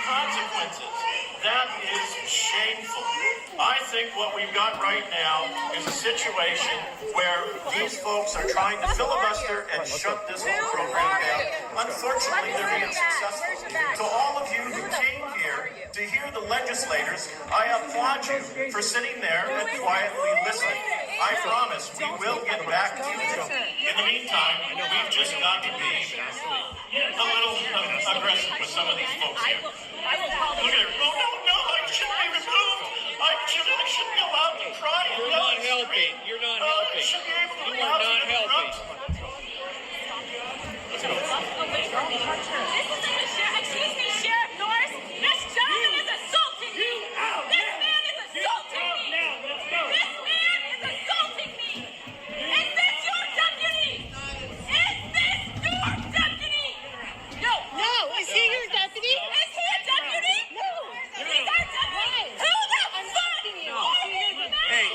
consequences. That is shameful. I think what we've got right now is a situation where these folks are trying to filibuster and shut this whole program down. Unfortunately, they're being successful. To all of you who came here to hear the legislators, I applaud you for sitting there and quietly listening. I promise we will get back to you. In the meantime, we've just got to be a little aggressive with some of these folks here. Look at her. Oh, no, I shouldn't be removed. I shouldn't be allowed to cry. You're not helping. You're not helping. You are not helping. Let's go. Excuse me, Sheriff Norris. This gentleman is assaulting me. This man is assaulting me. This man is assaulting me. Is this your deputy? Is this your deputy? No. No, is he your deputy? Is he a deputy? No. He's our deputy. Who the fuck? Hey.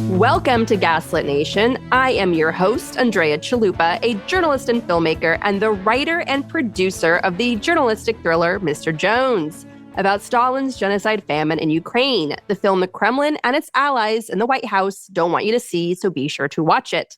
Welcome to Gaslit Nation. I am your host, Andrea Chalupa, a journalist and filmmaker and the writer and producer of the journalistic thriller Mr. Jones, about Stalin's genocide famine in Ukraine, the film the Kremlin and its allies in the White House don't want you to see, so be sure to watch it.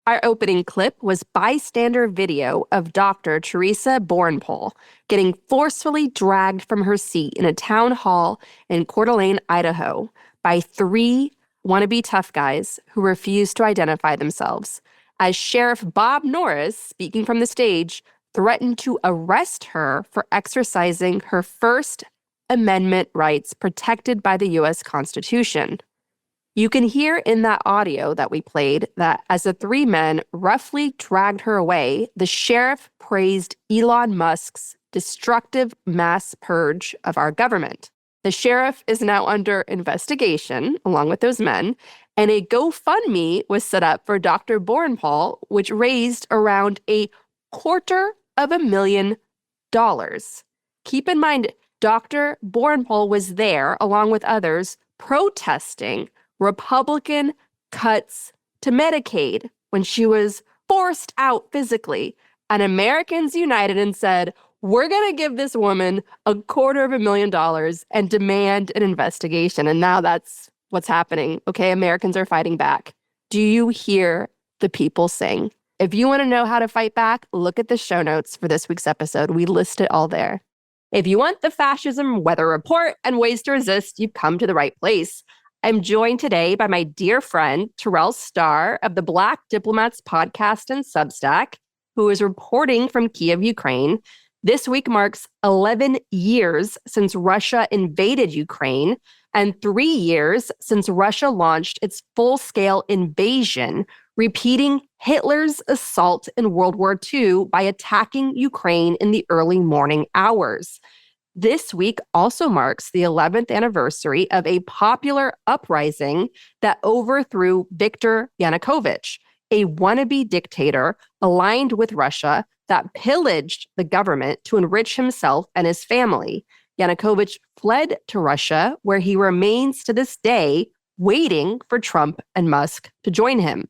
Our opening clip was bystander video of Dr. Teresa Borrenpohl getting forcefully dragged from her seat in a town hall in Coeur d'Alene, Idaho, by three wannabe tough guys who refused to identify themselves, as Sheriff Bob Norris, speaking from the stage, threatened to arrest her for exercising her First Amendment rights protected by the U.S. Constitution. You can hear in that audio that we played that as the three men roughly dragged her away, the sheriff praised Elon Musk's destructive mass purge of our government. The sheriff is now under investigation, along with those men, and a GoFundMe was set up for Dr. Borrenpohl, which raised around $250,000. Keep in mind, Dr. Borrenpohl was there, along with others, protesting Republican cuts to Medicaid when she was forced out physically. And Americans united and said, we're going to give this woman $250,000 and demand an investigation. And now that's what's happening. Okay, Americans are fighting back. Do you hear the people sing? If you want to know how to fight back, look at the show notes for this week's episode. We list it all there. If you want the fascism weather report and ways to resist, you've come to the right place. I'm joined today by my dear friend, Terrell Starr of the Black Diplomats podcast and Substack, who is reporting from Kyiv, Ukraine. This week marks 11 years since Russia invaded Ukraine and 3 years since Russia launched its full-scale invasion, repeating Hitler's assault in World War II by attacking Ukraine in the early morning hours. This week also marks the 11th anniversary of a popular uprising that overthrew Viktor Yanukovych, a wannabe dictator aligned with Russia that pillaged the government to enrich himself and his family. Yanukovych fled to Russia, where he remains to this day, waiting for Trump and Musk to join him.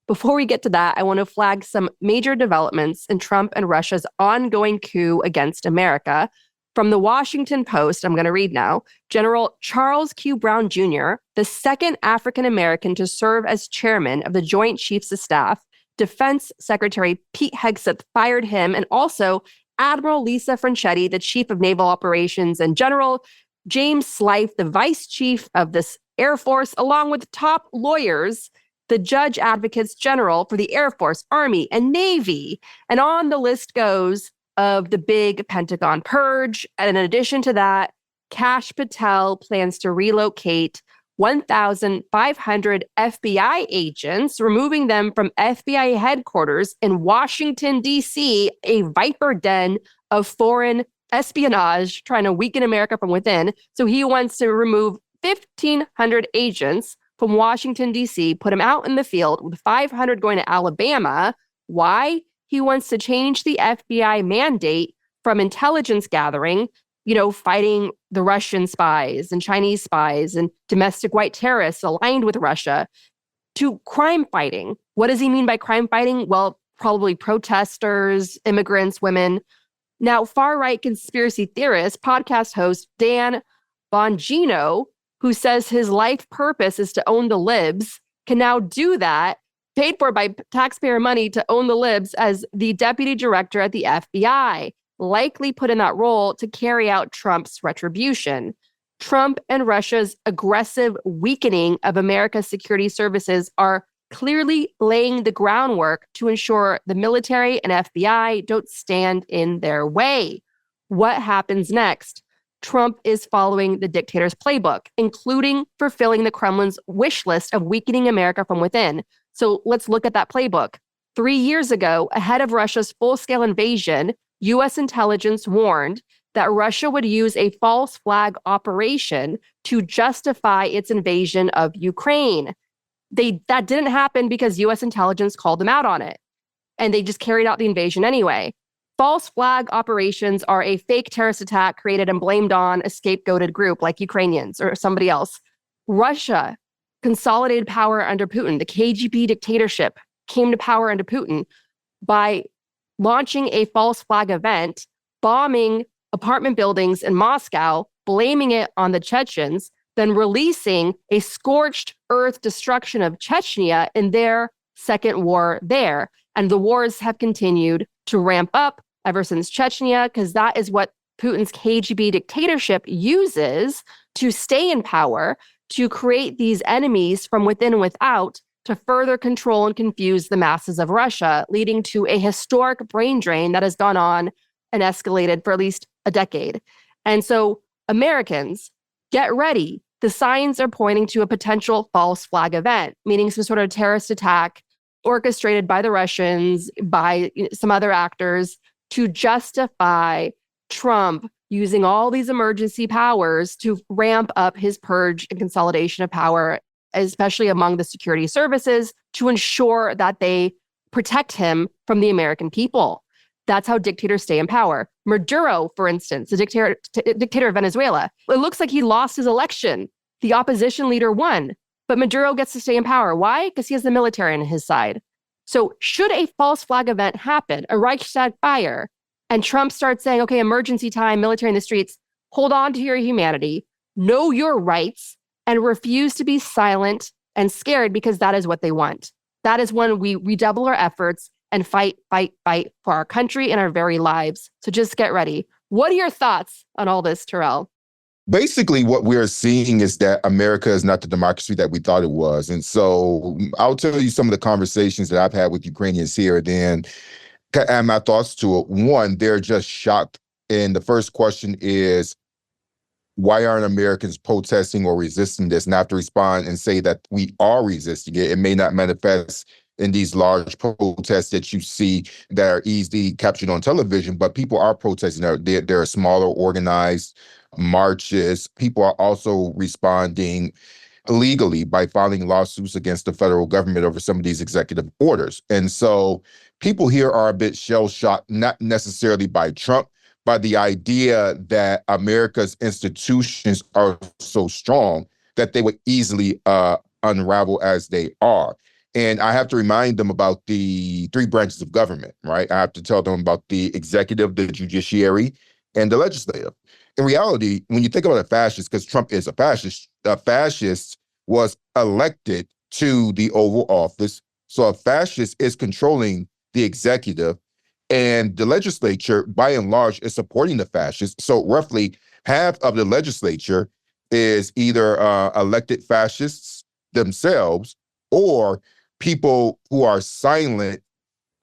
Before we get to that, I want to flag some major developments in Trump and Russia's ongoing coup against America. From the Washington Post, I'm going to read now, General Charles Q. Brown Jr., the second African-American to serve as chairman of the Joint Chiefs of Staff, Defense Secretary Pete Hegseth fired him, and also Admiral Lisa Franchetti, the chief of naval operations, and General James Slife, the vice chief of the Air Force, along with top lawyers, the judge advocates general for the Air Force, Army, and Navy. And on the list goes of the big Pentagon purge. And in addition to that, Kash Patel plans to relocate 1,500 FBI agents, removing them from FBI headquarters in Washington, D.C., a viper den of foreign espionage trying to weaken America from within. So he wants to remove 1,500 agents from Washington, D.C., put them out in the field, with 500 going to Alabama. Why? He wants to change the FBI mandate from intelligence gathering, fighting the Russian spies and Chinese spies and domestic white terrorists aligned with Russia, to crime fighting. What does he mean by crime fighting? Well, probably protesters, immigrants, women. Now, far-right conspiracy theorist, podcast host Dan Bongino, who says his life purpose is to own the libs, can now do that, paid for by taxpayer money to own the libs as the deputy director at the FBI, likely put in that role to carry out Trump's retribution. Trump and Russia's aggressive weakening of America's security services are clearly laying the groundwork to ensure the military and FBI don't stand in their way. What happens next? Trump is following the dictator's playbook, including fulfilling the Kremlin's wish list of weakening America from within. So let's look at that playbook. 3 years ago, ahead of Russia's full-scale invasion, U.S. intelligence warned that Russia would use a false flag operation to justify its invasion of Ukraine. That didn't happen because U.S. intelligence called them out on it, and they just carried out the invasion anyway. False flag operations are a fake terrorist attack created and blamed on a scapegoated group like Ukrainians or somebody else. Russia consolidated power under Putin. The KGB dictatorship came to power under Putin by launching a false flag event, bombing apartment buildings in Moscow, blaming it on the Chechens, then releasing a scorched earth destruction of Chechnya in their second war there. And the wars have continued to ramp up ever since Chechnya, because that is what Putin's KGB dictatorship uses to stay in power, to create these enemies from within and without, to further control and confuse the masses of Russia, leading to a historic brain drain that has gone on and escalated for at least a decade. And so, Americans, get ready. The signs are pointing to a potential false flag event, meaning some sort of terrorist attack orchestrated by the Russians, by some other actors, to justify Trump using all these emergency powers to ramp up his purge and consolidation of power, especially among the security services, to ensure that they protect him from the American people. That's how dictators stay in power. Maduro, for instance, the dictator of Venezuela, it looks like he lost his election. The opposition leader won, but Maduro gets to stay in power. Why? Because he has the military on his side. So should a false flag event happen, a Reichstag fire, and Trump starts saying, okay, emergency time, military in the streets, hold on to your humanity, know your rights, and refuse to be silent and scared, because that is what they want. That is when we redouble our efforts and fight for our country and our very lives. So just get ready. What are your thoughts on all this, Terrell? Basically, what we're seeing is that America is not the democracy that we thought it was. And so I'll tell you some of the conversations that I've had with Ukrainians here, then and my thoughts to it. One, they're just shocked. And the first question is, why aren't Americans protesting or resisting this? And I have to respond and say that we are resisting it. It may not manifest in these large protests that you see that are easily captured on television, but people are protesting. There are smaller organized marches. People are also responding illegally by filing lawsuits against the federal government over some of these executive orders. And so people here are a bit shell-shocked, not necessarily by Trump, by the idea that America's institutions are so strong that they would easily unravel as they are. And I have to remind them about the three branches of government, right? I have to tell them about the executive, the judiciary, and the legislative. In reality, when you think about a fascist, because Trump is a fascist was elected to the Oval Office So a fascist is controlling the executive, and the legislature, by and large, is supporting the fascists. So roughly half of the legislature is either elected fascists themselves or people who are silent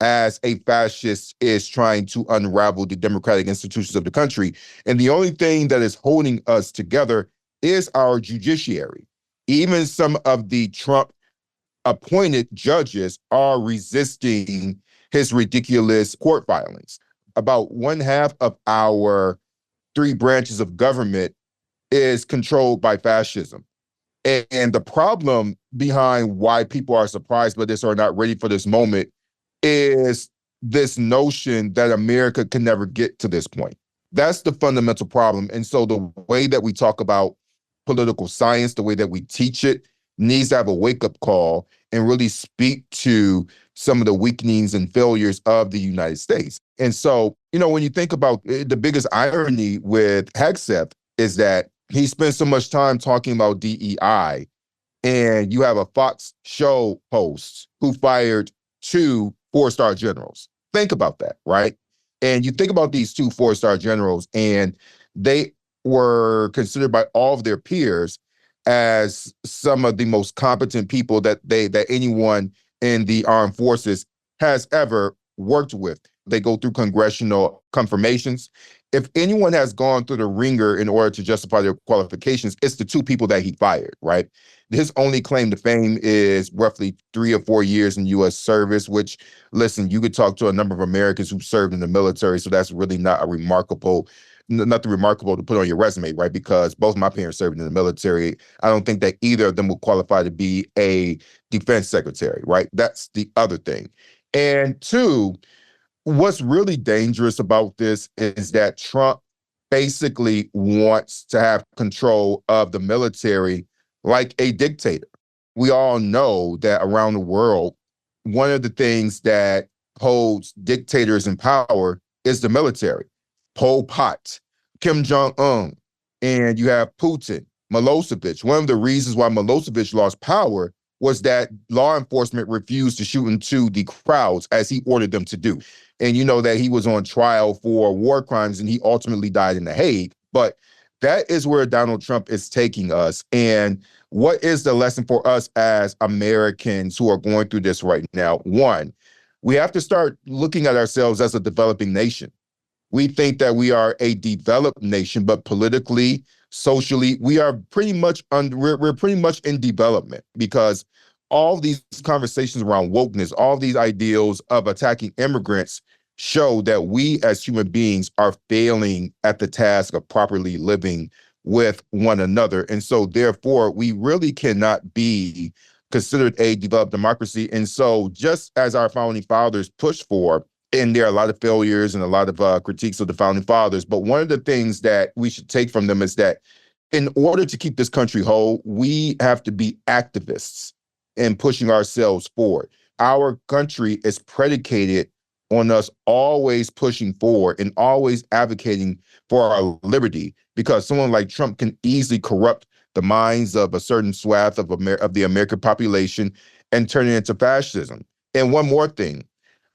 as a fascist is trying to unravel the democratic institutions of the country. And the only thing that is holding us together is our judiciary. Even some of the Trump appointed judges are resisting his ridiculous court filings. About one half of our three branches of government is controlled by fascism. And the problem behind why people are surprised by this or not ready for this moment is this notion that America can never get to this point. That's the fundamental problem. And so the way that we talk about political science, the way that we teach it, needs to have a wake-up call and really speak to some of the weakenings and failures of the United States. And so, when you think about the biggest irony with Hegseth is that he spends so much time talking about DEI, and you have a Fox show host who fired 2 4-star generals. Think about that, right? And you think about these 2 4-star generals, and they were considered by all of their peers as some of the most competent people that anyone in the armed forces has ever worked with. They go through congressional confirmations. If anyone has gone through the ringer in order to justify their qualifications, it's the 2 people that he fired, right? His only claim to fame is roughly 3 or 4 years in U.S. service, which, listen, you could talk to a number of Americans who served in the military, so that's really nothing remarkable to put on your resume, right? Because both my parents served in the military. I don't think that either of them would qualify to be a defense secretary, right? That's the other thing. And 2, what's really dangerous about this is that Trump basically wants to have control of the military like a dictator. We all know that around the world, one of the things that holds dictators in power is the military. Pol Pot, Kim Jong-un, and you have Putin, Milosevic. One of the reasons why Milosevic lost power was that law enforcement refused to shoot into the crowds as he ordered them to do. And you know that he was on trial for war crimes and he ultimately died in The Hague. But that is where Donald Trump is taking us. And what is the lesson for us as Americans who are going through this right now? 1, we have to start looking at ourselves as a developing nation. We think that we are a developed nation, but politically, socially, we are pretty much we're pretty much in development, because all these conversations around wokeness, all these ideals of attacking immigrants show that we as human beings are failing at the task of properly living with one another. And so therefore, we really cannot be considered a developed democracy. And so just as our founding fathers pushed for, and there are a lot of failures and a lot of critiques of the founding fathers, but one of the things that we should take from them is that in order to keep this country whole, we have to be activists in pushing ourselves forward. Our country is predicated on us always pushing forward and always advocating for our liberty, because someone like Trump can easily corrupt the minds of a certain swath of the American population and turn it into fascism. And one more thing,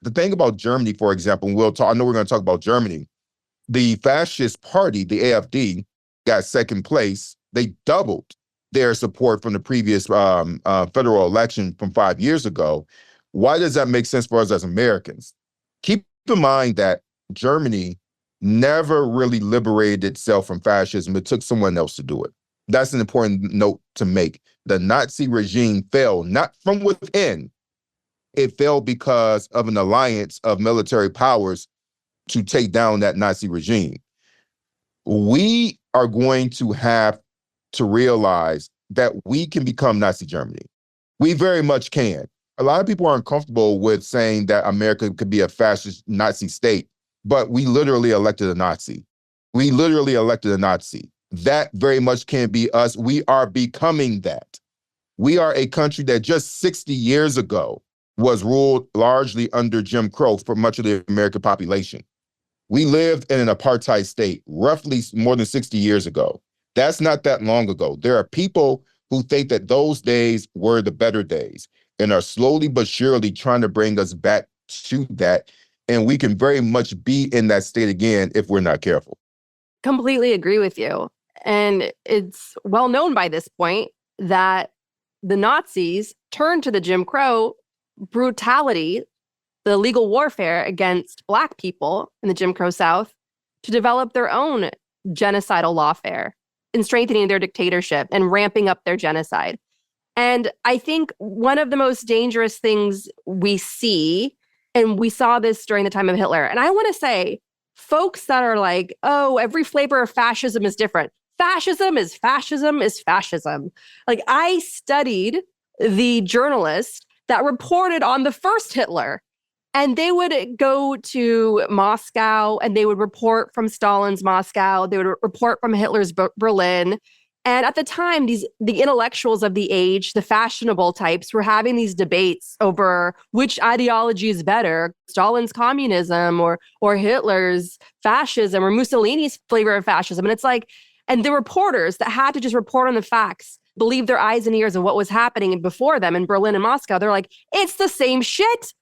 the thing about Germany, for example, I know we're going to talk about Germany. The fascist party, the AfD, got second place. They doubled their support from the previous federal election from 5 years ago. Why does that make sense for us as Americans? Keep in mind that Germany never really liberated itself from fascism. It took someone else to do it. That's an important note to make. The Nazi regime fell not from within. It fell because of an alliance of military powers to take down that Nazi regime. We are going to have to realize that we can become Nazi Germany. We very much can. A lot of people aren't comfortable with saying that America could be a fascist Nazi state, but we literally elected a Nazi. We literally elected a Nazi. That very much can be us. We are becoming that. We are a country that just 60 years ago was ruled largely under Jim Crow for much of the American population. We lived in an apartheid state roughly more than 60 years ago. That's not that long ago. There are people who think that those days were the better days. and are slowly but surely trying to bring us back to that. And we can very much be in that state again if we're not careful. Completely agree with you. And it's well known by this point that the Nazis turned to the Jim Crow brutality, the legal warfare against Black people in the Jim Crow South, to develop their own genocidal lawfare and strengthening their dictatorship and ramping up their genocide. And I think one of the most dangerous things we see, and we saw this during the time of Hitler, and I want to say, folks that are like, oh, every flavor of fascism is different. Fascism is fascism is fascism. Like, I studied the journalists that reported on the first Hitler, and they would go to Moscow and they would report from Stalin's Moscow. They would report from Hitler's Berlin. And at the time, the intellectuals of the age, the fashionable types, were having these debates over which ideology is better, Stalin's communism or Hitler's fascism or Mussolini's flavor of fascism. And it's like, and the reporters that had to just report on the facts, believe their eyes and ears of what was happening before them in Berlin and Moscow. They're like, it's the same shit.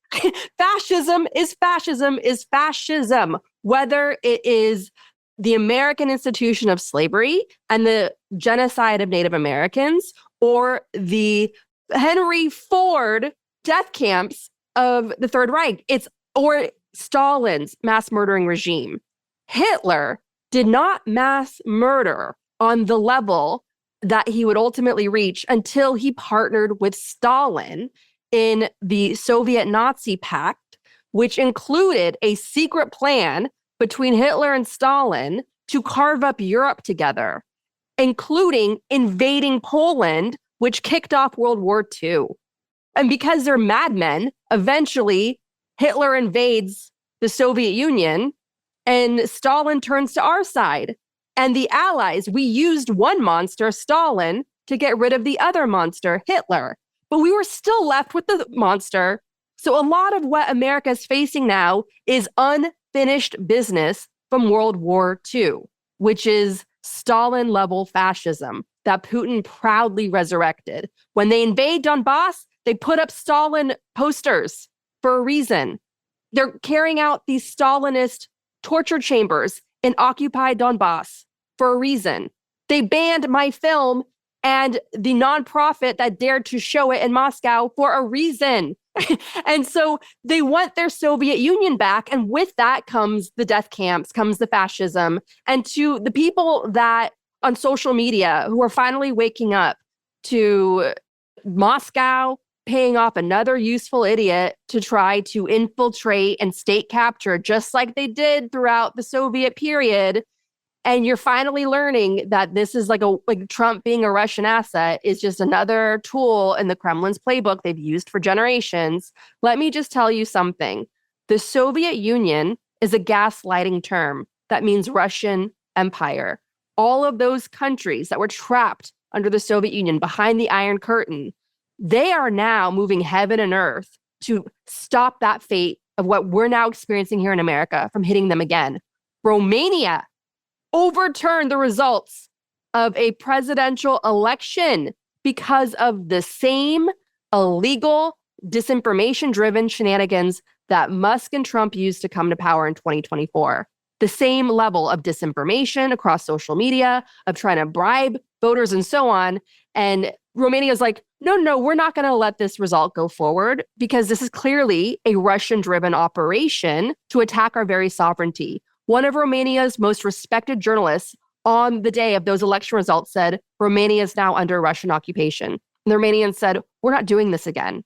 Fascism is fascism is fascism, whether it is the American institution of slavery and the genocide of Native Americans, or the Henry Ford death camps of the Third Reich. Or Stalin's mass murdering regime. Hitler did not mass murder on the level that he would ultimately reach until he partnered with Stalin in the Soviet-Nazi pact, which included a secret plan between Hitler and Stalin to carve up Europe together, including invading Poland, which kicked off World War II. And because they're madmen, eventually Hitler invades the Soviet Union and Stalin turns to our side. And the Allies, we used one monster, Stalin, to get rid of the other monster, Hitler. But we were still left with the monster. So a lot of what America is facing now is unfinished business from World War II, which is Stalin-level fascism that Putin proudly resurrected. When they invade Donbass, they put up Stalin posters for a reason. They're carrying out these Stalinist torture chambers in occupied Donbass for a reason. They banned my film and the nonprofit that dared to show it in Moscow for a reason. And so they want their Soviet Union back. And with that comes the death camps, comes the fascism. And to the people that on social media who are finally waking up to Moscow paying off another useful idiot to try to infiltrate and state capture, just like they did throughout the Soviet period. And you're finally learning that this is like Trump being a Russian asset is just another tool in the Kremlin's playbook they've used for generations. Let me just tell you something. The Soviet Union is a gaslighting term that means Russian Empire. All of those countries that were trapped under the Soviet Union behind the Iron Curtain, they are now moving heaven and earth to stop that fate of what we're now experiencing here in America from hitting them again. Romania overturned the results of a presidential election because of the same illegal, disinformation-driven shenanigans that Musk and Trump used to come to power in 2024. The same level of disinformation across social media, of trying to bribe voters and so on. And Romania is like, no, we're not going to let this result go forward because this is clearly a Russian-driven operation to attack our very sovereignty. One of Romania's most respected journalists on the day of those election results said, Romania is now under Russian occupation. And the Romanians said, we're not doing this again.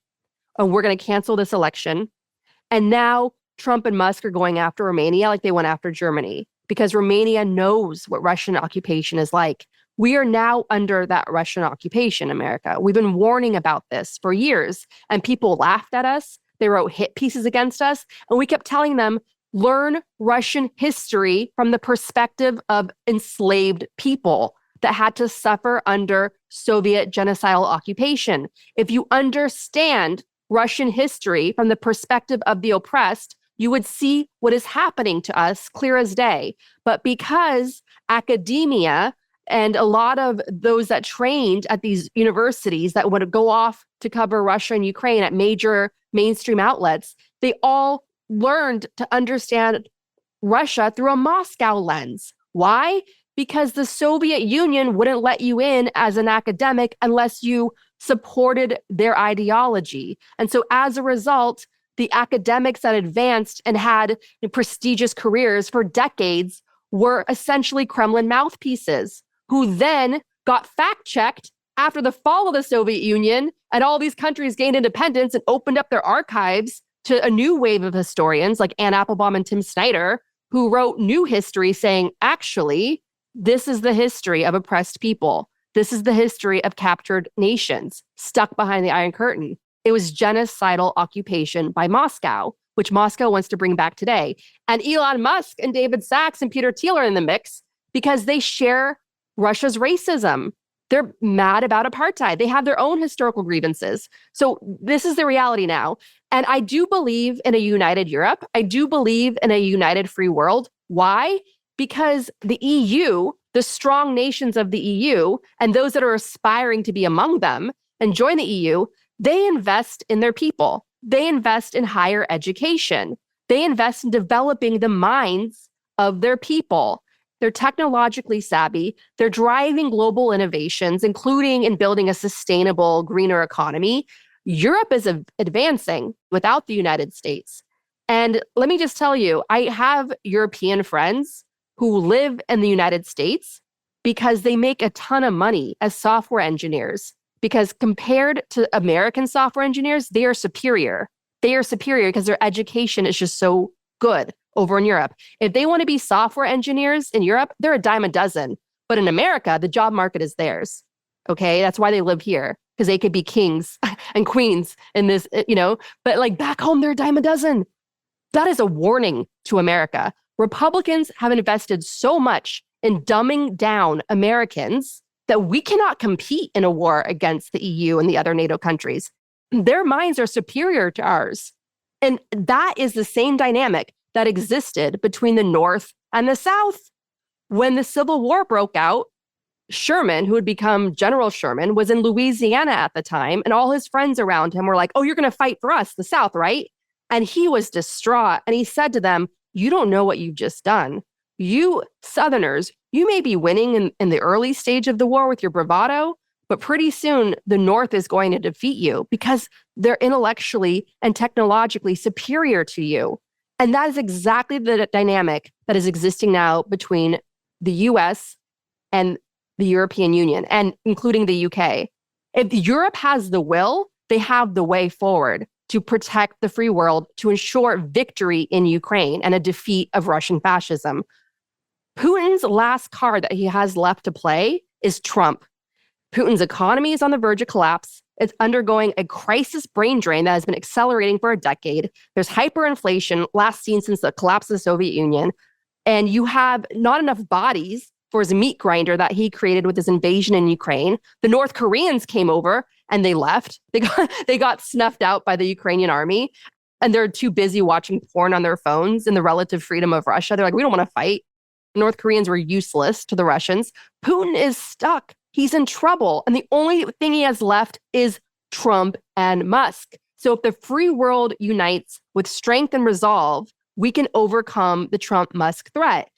And we're going to cancel this election. And now Trump and Musk are going after Romania like they went after Germany because Romania knows what Russian occupation is like. We are now under that Russian occupation, America. We've been warning about this for years, and people laughed at us. They wrote hit pieces against us, and we kept telling them, learn Russian history from the perspective of enslaved people that had to suffer under Soviet genocidal occupation. If you understand Russian history from the perspective of the oppressed, you would see what is happening to us clear as day. But because academia And a lot of those that trained at these universities that would go off to cover Russia and Ukraine at major mainstream outlets, they all learned to understand Russia through a Moscow lens. Why? Because the Soviet Union wouldn't let you in as an academic unless you supported their ideology. And so as a result, the academics that advanced and had prestigious careers for decades were essentially Kremlin mouthpieces who then got fact-checked after the fall of the Soviet Union and all these countries gained independence and opened up their archives to a new wave of historians like Anne Applebaum and Tim Snyder, who wrote new history saying, actually, this is the history of oppressed people. This is the history of captured nations stuck behind the Iron Curtain. It was genocidal occupation by Moscow, which Moscow wants to bring back today. And Elon Musk and David Sachs and Peter Thiel are in the mix because they share Russia's racism. They're mad about apartheid. They have their own historical grievances. So this is the reality now. And I do believe in a united Europe. I do believe in a united free world. Why? Because the EU, the strong nations of the EU, and those that are aspiring to be among them and join the EU, they invest in their people. They invest in higher education. They invest in developing the minds of their people. They're technologically savvy. They're driving global innovations, including in building a sustainable, greener economy. Europe is advancing without the United States. And let me just tell you, I have European friends who live in the United States because they make a ton of money as software engineers. Because compared to American software engineers, they are superior. They are superior because their education is just so good over in Europe. If they want to be software engineers in Europe, they're a dime a dozen. But in America, the job market is theirs. Okay, that's why they live here, because they could be kings and queens in this, but like back home, they're a dime a dozen. That is a warning to America. Republicans have invested so much in dumbing down Americans that we cannot compete in a war against the EU and the other NATO countries. Their minds are superior to ours. And that is the same dynamic that existed between the North and the South. When the Civil War broke out, Sherman, who had become General Sherman, was in Louisiana at the time, and all his friends around him were like, oh, you're going to fight for us, the South, right? And he was distraught. And he said to them, you don't know what you've just done. You Southerners, you may be winning in the early stage of the war with your bravado, but pretty soon the North is going to defeat you because they're intellectually and technologically superior to you. And that is exactly the dynamic that is existing now between the US and the European Union, and including the UK. If Europe has the will, they have the way forward to protect the free world, to ensure victory in Ukraine and a defeat of Russian fascism. Putin's last card that he has left to play is Trump. Putin's economy is on the verge of collapse. It's undergoing a crisis brain drain that has been accelerating for a decade. There's hyperinflation, last seen since the collapse of the Soviet Union. And you have not enough bodies for his meat grinder that he created with his invasion in Ukraine. The North Koreans came over and they left. They got snuffed out by the Ukrainian army. And they're too busy watching porn on their phones in the relative freedom of Russia. They're like, we don't want to fight. North Koreans were useless to the Russians. Putin is stuck. He's in trouble. And the only thing he has left is Trump and Musk. So if the free world unites with strength and resolve, we can overcome the Trump-Musk threat.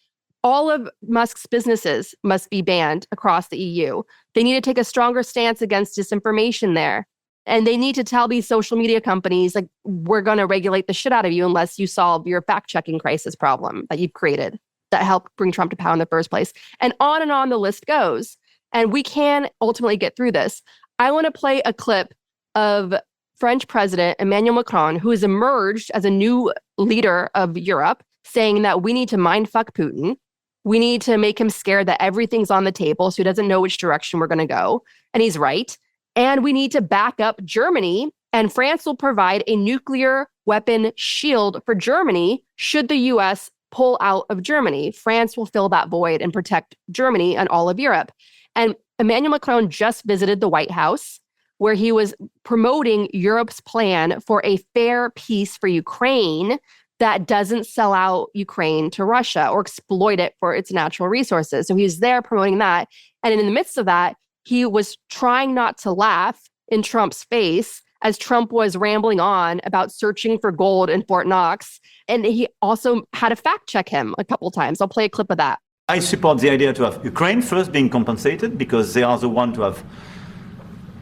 All of Musk's businesses must be banned across the EU. They need to take a stronger stance against disinformation there. And they need to tell these social media companies, like, we're going to regulate the shit out of you unless you solve your fact-checking crisis problem that you've created that helped bring Trump to power in the first place. And on the list goes. And we can ultimately get through this. I want to play a clip of French President Emmanuel Macron, who has emerged as a new leader of Europe, saying that we need to mindfuck Putin. We need to make him scared that everything's on the table so he doesn't know which direction we're going to go. And he's right. And we need to back up Germany, and France will provide a nuclear weapon shield for Germany should the US pull out of Germany. France will fill that void and protect Germany and all of Europe. And Emmanuel Macron just visited the White House, where he was promoting Europe's plan for a fair peace for Ukraine that doesn't sell out Ukraine to Russia or exploit it for its natural resources. So he's there promoting that. And in the midst of that, he was trying not to laugh in Trump's face as Trump was rambling on about searching for gold in Fort Knox. And he also had to fact check him a couple times. I'll play a clip of that. I support the idea to have Ukraine first being compensated because they are the one to have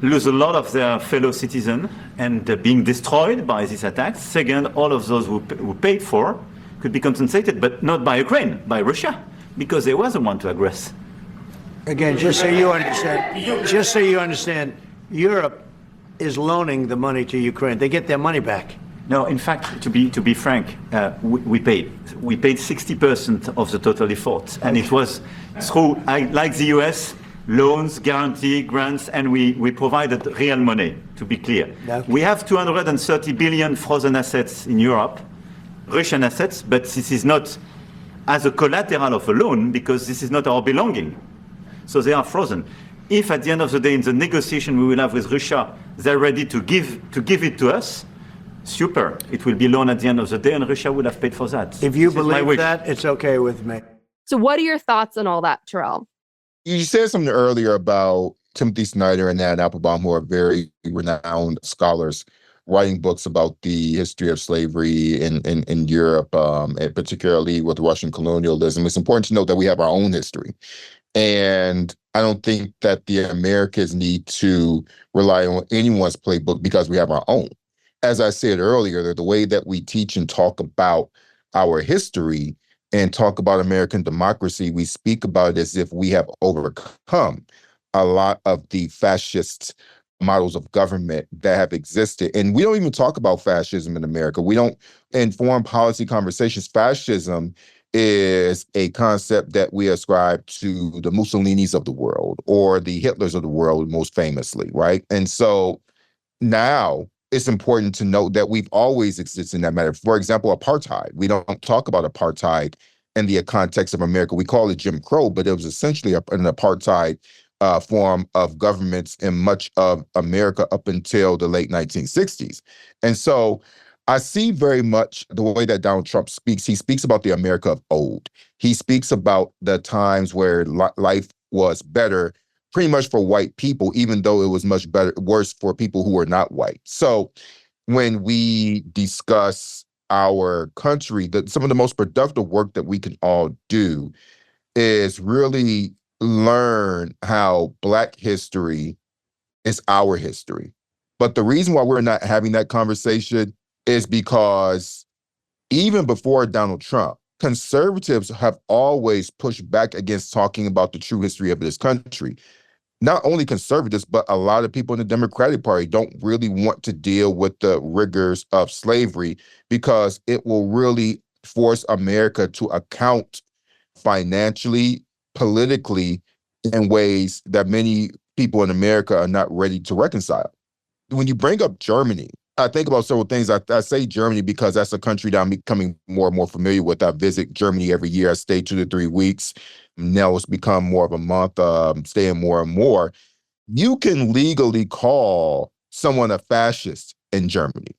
lose a lot of their fellow citizens and being destroyed by these attacks. Second, all of those who paid for could be compensated, but not by Ukraine, by Russia, because they were the one to aggress. Again, just so you understand, Europe is loaning the money to Ukraine. They get their money back. No, in fact, to be frank, we paid 60% of the total effort, and it was through, like the US, loans, guarantee, grants, and we provided real money, to be clear. Okay. We have 230 billion frozen assets in Europe, Russian assets, but this is not as a collateral of a loan because this is not our belonging. So they are frozen. If at the end of the day, in the negotiation we will have with Russia, they're ready to give it to us, super. It will be loan at the end of the day, and Russia will have paid for that. If you believe that, it's okay with me. So what are your thoughts on all that, Terrell? You said something earlier about Timothy Snyder and Nat Applebaum, who are very renowned scholars, writing books about the history of slavery in Europe, and particularly with Russian colonialism. It's important to note that we have our own history. And I don't think that the Americans need to rely on anyone's playbook because we have our own. As I said earlier, the way that we teach and talk about our history and talk about American democracy, we speak about it as if we have overcome a lot of the fascist models of government that have existed. And we don't even talk about fascism in America. We don't, in foreign policy conversations, fascism is a concept that we ascribe to the Mussolinis of the world or the Hitlers of the world, most famously, right? And so now it's important to note that we've always existed in that matter. For example, apartheid. We don't talk about apartheid in the context of America. We call it Jim Crow, but it was essentially an apartheid form of governments in much of America up until the late 1960s. And so I see very much the way that Donald Trump speaks. He speaks about the America of old. He speaks about the times where life was better pretty much for white people, even though it was much worse for people who were not white. So when we discuss our country, some of the most productive work that we can all do is really learn how Black history is our history. But the reason why we're not having that conversation is because even before Donald Trump, conservatives have always pushed back against talking about the true history of this country. Not only conservatives, but a lot of people in the Democratic Party don't really want to deal with the rigors of slavery because it will really force America to account financially, politically, in ways that many people in America are not ready to reconcile. When you bring up Germany, I think about several things. I say Germany because that's a country that I'm becoming more and more familiar with. I visit Germany every year. I stay 2 to 3 weeks. Now it's become more of a month, staying more and more. You can legally call someone a fascist in Germany.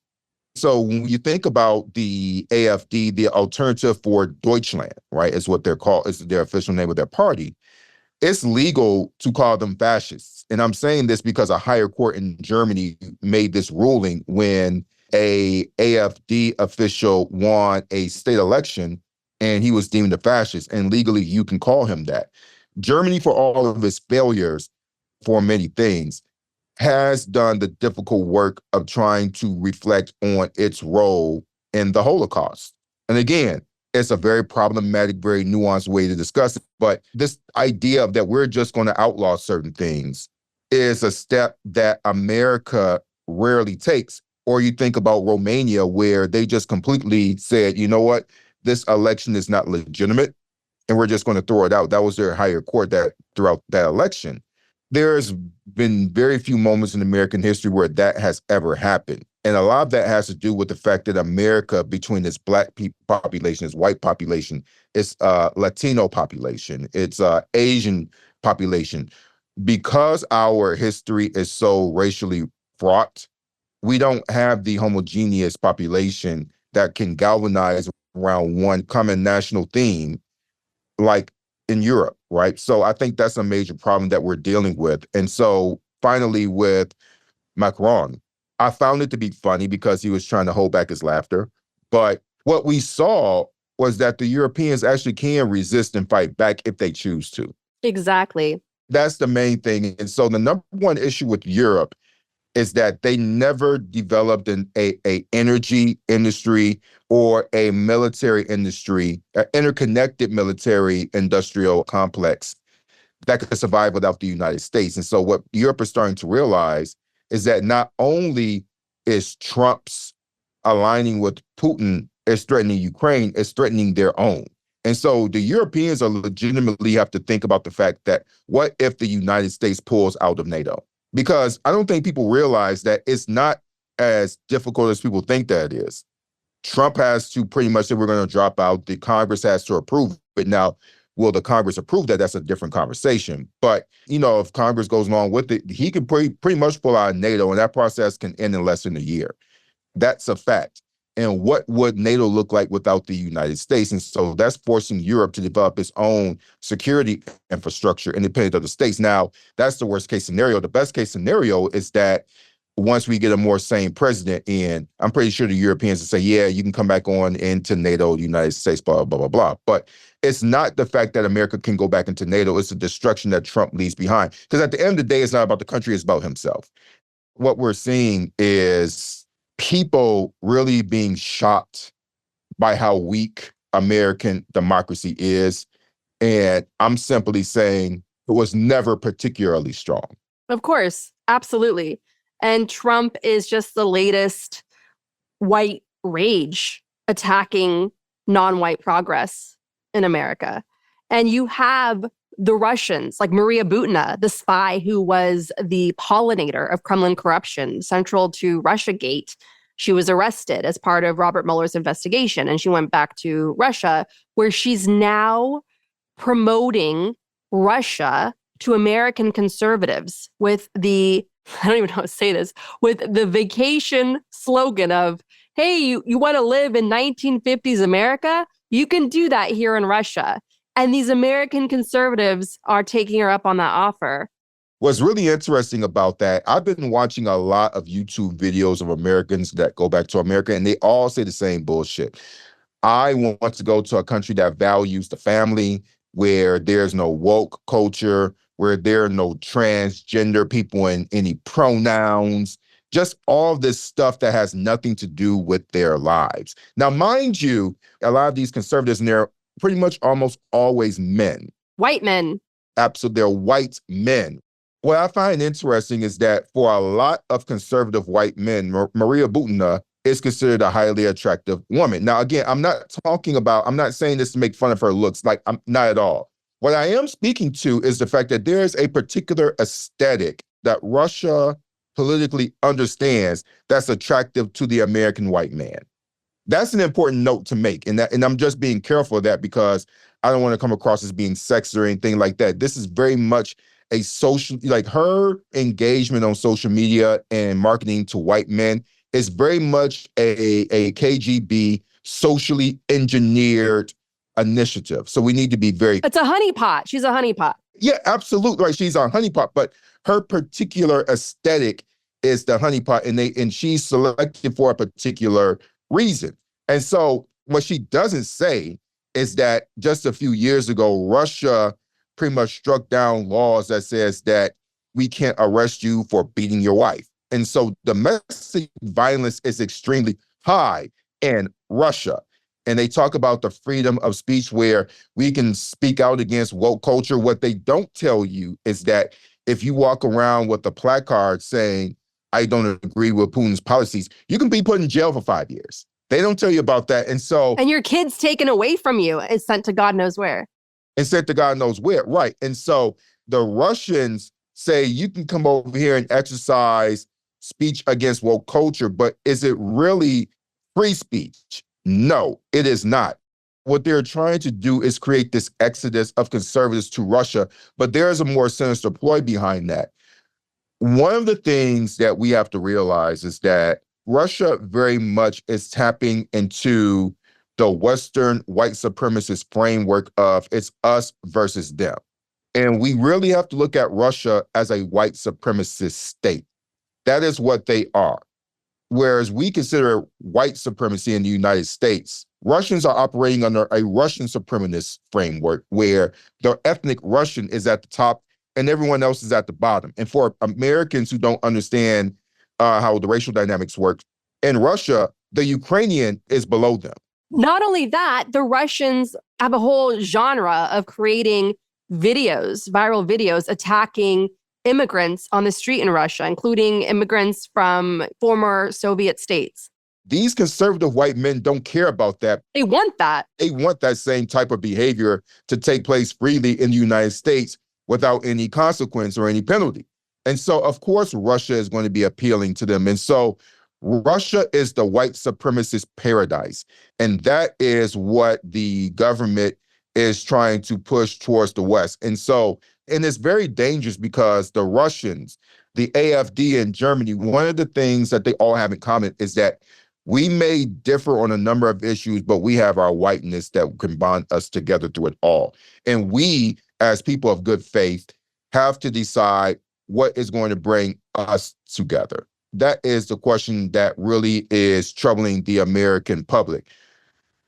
So when you think about the AfD, the alternative for Deutschland, right, is what they're called, is their official name of their party. It's legal to call them fascists. And I'm saying this because a higher court in Germany made this ruling when a AfD official won a state election and he was deemed a fascist, and legally you can call him that. Germany, for all of its failures for many things, has done the difficult work of trying to reflect on its role in the Holocaust. And again, it's a very problematic, very nuanced way to discuss it. But this idea that we're just going to outlaw certain things is a step that America rarely takes. Or you think about Romania, where they just completely said, you know what, this election is not legitimate, and we're just going to throw it out. That was their higher court that throughout that election. There's been very few moments in American history where that has ever happened. And a lot of that has to do with the fact that America, between its Black population, its white population, its Latino population, its Asian population, because our history is so racially fraught, we don't have the homogeneous population that can galvanize around one common national theme, like in Europe, right? So I think that's a major problem that we're dealing with. And so finally with Macron, I found it to be funny because he was trying to hold back his laughter. But what we saw was that the Europeans actually can resist and fight back if they choose to. Exactly. That's the main thing. And so the number one issue with Europe is that they never developed a energy industry or a military industry, an interconnected military industrial complex that could survive without the United States. And so what Europe is starting to realize is that not only is Trump's aligning with Putin is threatening Ukraine, it's threatening their own. And so the Europeans are legitimately have to think about the fact that what if the United States pulls out of NATO? Because I don't think people realize that it's not as difficult as people think that it is. Trump has to pretty much say we're going to drop out. The Congress has to approve it. Now, will the Congress approve that? That's a different conversation. But, you know, if Congress goes along with it, he can pretty much pull out of NATO, and that process can end in less than a year. That's a fact. And what would NATO look like without the United States? And so that's forcing Europe to develop its own security infrastructure independent of the states. Now, that's the worst case scenario. The best case scenario is that once we get a more sane president in, I'm pretty sure the Europeans will say, yeah, you can come back on into NATO, the United States, blah, blah, blah, blah. But it's not the fact that America can go back into NATO. It's the destruction that Trump leaves behind. Because at the end of the day, it's not about the country, it's about himself. What we're seeing is people really being shocked by how weak American democracy is. And I'm simply saying it was never particularly strong. Of course, absolutely. And Trump is just the latest white rage attacking non-white progress in America. And you have the Russians, like Maria Butina, the spy who was the pollinator of Kremlin corruption, central to Russiagate. She was arrested as part of Robert Mueller's investigation, and she went back to Russia, where she's now promoting Russia to American conservatives with the, I don't even know how to say this, with the vacation slogan of, hey, you want to live in 1950s America? You can do that here in Russia. And these American conservatives are taking her up on that offer. What's really interesting about that, I've been watching a lot of YouTube videos of Americans that go back to America, and they all say the same bullshit. I want to go to a country that values the family, where there's no woke culture, where there are no transgender people in any pronouns, just all this stuff that has nothing to do with their lives. Now, mind you, a lot of these conservatives, and they're pretty much almost always men. White men. Absolutely, they're white men. What I find interesting is that for a lot of conservative white men, Maria Butina is considered a highly attractive woman. Now, again, I'm not saying this to make fun of her looks, like I'm not at all. What I am speaking to is the fact that there's a particular aesthetic that Russia politically understands that's attractive to the American white man. That's an important note to make. And I'm just being careful of that because I don't want to come across as being sexist or anything like that. This is very much a social, like her engagement on social media and marketing to white men is very much a KGB socially engineered initiative. So we need to be very— It's a honeypot. She's a honeypot. Yeah, absolutely. Right. She's a honeypot, but her particular aesthetic is the honeypot, and she's selected for a particular reason. And so what she doesn't say is that just a few years ago, Russia pretty much struck down laws that says that we can't arrest you for beating your wife. And so domestic violence is extremely high in Russia. And they talk about the freedom of speech where we can speak out against woke culture. What they don't tell you is that if you walk around with a placard saying, I don't agree with Putin's policies, you can be put in jail for 5 years. They don't tell you about that. And your kid's taken away from you and sent to God knows where. And sent to God knows where, right. And so the Russians say you can come over here and exercise speech against woke culture, but is it really free speech? No, it is not. What they're trying to do is create this exodus of conservatives to Russia, but there is a more sinister ploy behind that. One of the things that we have to realize is that Russia very much is tapping into the Western white supremacist framework of it's us versus them. And we really have to look at Russia as a white supremacist state. That is what they are. Whereas we consider white supremacy in the United States, Russians are operating under a Russian supremacist framework where the ethnic Russian is at the top and everyone else is at the bottom. And for Americans who don't understand how the racial dynamics work, in Russia, the Ukrainian is below them. Not only that, the Russians have a whole genre of creating videos, viral videos, attacking immigrants on the street in Russia, including immigrants from former Soviet states. These conservative white men don't care about that. They want that. They want that same type of behavior to take place freely in the United States without any consequence or any penalty. And so, of course, Russia is going to be appealing to them. And so Russia is the white supremacist paradise. And that is what the government is trying to push towards the West. And it's very dangerous because the Russians, the AfD in Germany, one of the things that they all have in common is that we may differ on a number of issues, but we have our whiteness that can bond us together through it all. And we, as people of good faith, have to decide what is going to bring us together. That is the question that really is troubling the American public.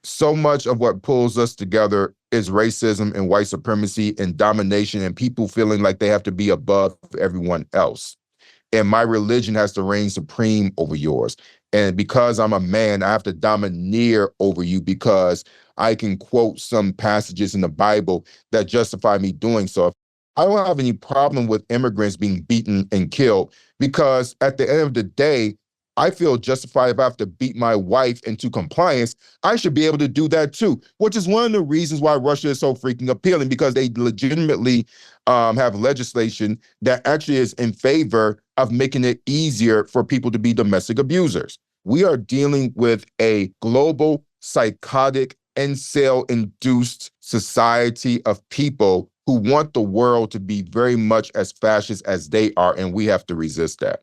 So much of what pulls us together is racism and white supremacy and domination and people feeling like they have to be above everyone else. And my religion has to reign supreme over yours. And because I'm a man, I have to domineer over you because I can quote some passages in the Bible that justify me doing so. I don't have any problem with immigrants being beaten and killed because at the end of the day, I feel justified if I have to beat my wife into compliance. I should be able to do that too, which is one of the reasons why Russia is so freaking appealing because they legitimately have legislation that actually is in favor of making it easier for people to be domestic abusers. We are dealing with a global, psychotic, incel-induced society of people who want the world to be very much as fascist as they are, and we have to resist that.